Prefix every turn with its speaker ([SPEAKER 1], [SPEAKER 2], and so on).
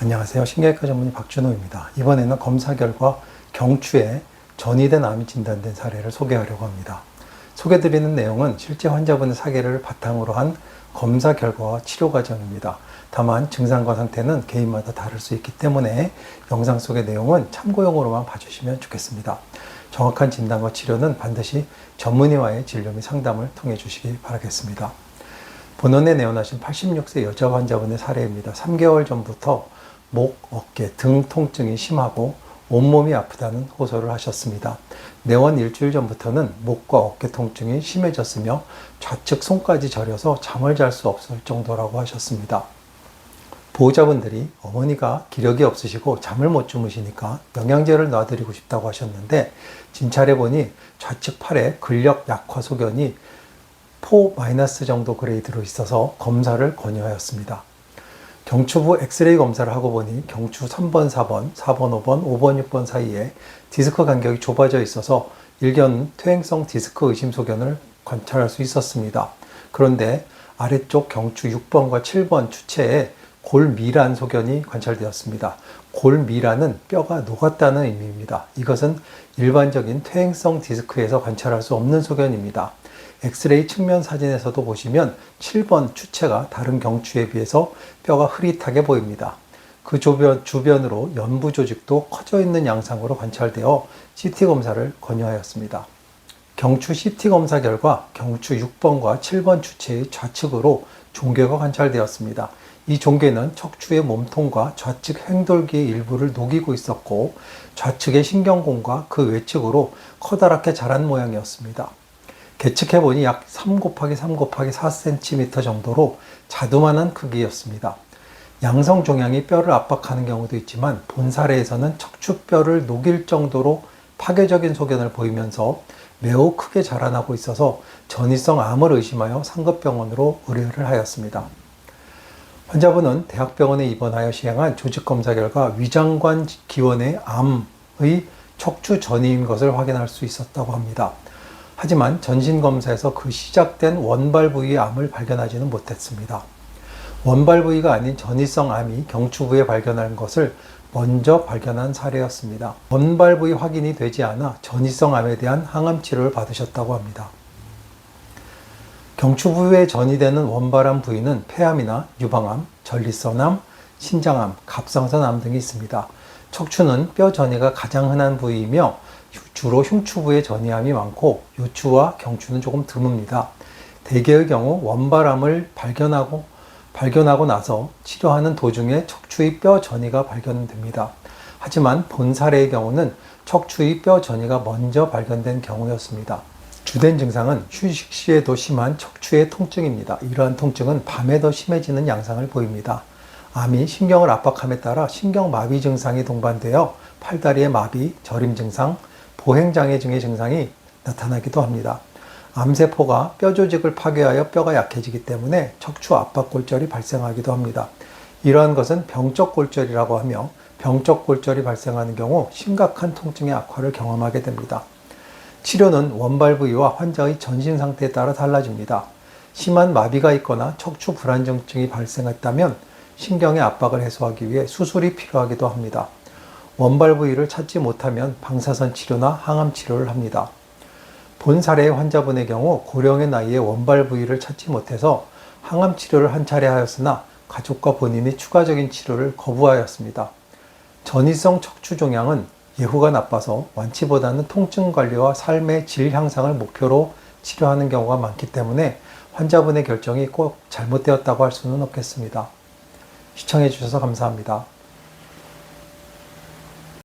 [SPEAKER 1] 안녕하세요. 신경외과 전문의 박준호입니다. 이번에는 검사 결과 경추에 전이된 암이 진단된 사례를 소개하려고 합니다. 소개드리는 내용은 실제 환자분의 사례를 바탕으로 한 검사 결과와 치료 과정입니다. 다만 증상과 상태는 개인마다 다를 수 있기 때문에 영상 속의 내용은 참고용으로만 봐주시면 좋겠습니다. 정확한 진단과 치료는 반드시 전문의와의 진료 및 상담을 통해 주시기 바라겠습니다. 본원에 내원하신 86세 여자 환자분의 사례입니다. 3개월 전부터 목, 어깨, 등 통증이 심하고 온몸이 아프다는 호소를 하셨습니다. 내원 일주일 전부터는 목과 어깨 통증이 심해졌으며 좌측 손까지 저려서 잠을 잘 수 없을 정도라고 하셨습니다. 보호자분들이 어머니가 기력이 없으시고 잠을 못 주무시니까 영양제를 놔드리고 싶다고 하셨는데 진찰해 보니 좌측 팔에 근력 약화 소견이 4- 정도 그레이드로 있어서 검사를 권유하였습니다. 경추부 엑스레이 검사를 하고 보니 경추 3번, 4번, 4번, 5번, 5번, 6번 사이에 디스크 간격이 좁아져 있어서 일견 퇴행성 디스크 의심 소견을 관찰할 수 있었습니다. 그런데 아래쪽 경추 6번과 7번 추체에 골미란 소견이 관찰되었습니다. 골미란은 뼈가 녹았다는 의미입니다. 이것은 일반적인 퇴행성 디스크에서 관찰할 수 없는 소견입니다. 엑스레이 측면 사진에서도 보시면 7번 추체가 다른 경추에 비해서 뼈가 흐릿하게 보입니다. 그 주변으로 연부 조직도 커져 있는 양상으로 관찰되어 CT 검사를 권유하였습니다. 경추 CT 검사 결과 경추 6번과 7번 추체의 좌측으로 종괴가 관찰되었습니다. 이 종괴는 척추의 몸통과 좌측 행돌기의 일부를 녹이고 있었고 좌측의 신경공과 그 외측으로 커다랗게 자란 모양이었습니다. 계측해보니 약 3×3×4cm 정도로 자두만한 크기였습니다. 양성 종양이 뼈를 압박하는 경우도 있지만 본 사례에서는 척추뼈를 녹일 정도로 파괴적인 소견을 보이면서 매우 크게 자라나고 있어서 전이성 암을 의심하여 상급병원으로 의뢰를 하였습니다. 환자분은 대학병원에 입원하여 시행한 조직검사 결과 위장관 기원의 암의 척추 전이인 것을 확인할 수 있었다고 합니다. 하지만 전신검사에서 그 시작된 원발 부위의 암을 발견하지는 못했습니다. 원발 부위가 아닌 전이성 암이 경추부에 발견한 것을 먼저 발견한 사례였습니다. 원발 부위 확인이 되지 않아 전이성 암에 대한 항암 치료를 받으셨다고 합니다. 경추부에 전이되는 원발암 부위는 폐암이나 유방암, 전립선암, 신장암, 갑상선암 등이 있습니다. 척추는 뼈 전이가 가장 흔한 부위이며 주로 흉추부에 전이암이 많고 요추와 경추는 조금 드뭅니다. 대개의 경우 원발암을 발견하고 나서 치료하는 도중에 척추의 뼈 전이가 발견됩니다. 하지만 본 사례의 경우는 척추의 뼈 전이가 먼저 발견된 경우였습니다. 주된 증상은 휴식 시에도 심한 척추의 통증입니다. 이러한 통증은 밤에 더 심해지는 양상을 보입니다. 암이 신경을 압박함에 따라 신경마비 증상이 동반되어 팔다리의 마비, 저림 증상, 보행장애 등의 증상이 나타나기도 합니다. 암세포가 뼈 조직을 파괴하여 뼈가 약해지기 때문에 척추 압박골절이 발생하기도 합니다. 이러한 것은 병적 골절이라고 하며 병적 골절이 발생하는 경우 심각한 통증의 악화를 경험하게 됩니다. 치료는 원발 부위와 환자의 전신 상태에 따라 달라집니다. 심한 마비가 있거나 척추 불안정증이 발생했다면 신경의 압박을 해소하기 위해 수술이 필요하기도 합니다. 원발 부위를 찾지 못하면 방사선 치료나 항암 치료를 합니다. 본 사례의 환자분의 경우 고령의 나이에 원발 부위를 찾지 못해서 항암 치료를 한 차례 하였으나 가족과 본인이 추가적인 치료를 거부하였습니다. 전이성 척추 종양은 예후가 나빠서 완치보다는 통증 관리와 삶의 질 향상을 목표로 치료하는 경우가 많기 때문에 환자분의 결정이 꼭 잘못되었다고 할 수는 없겠습니다. 시청해 주셔서 감사합니다.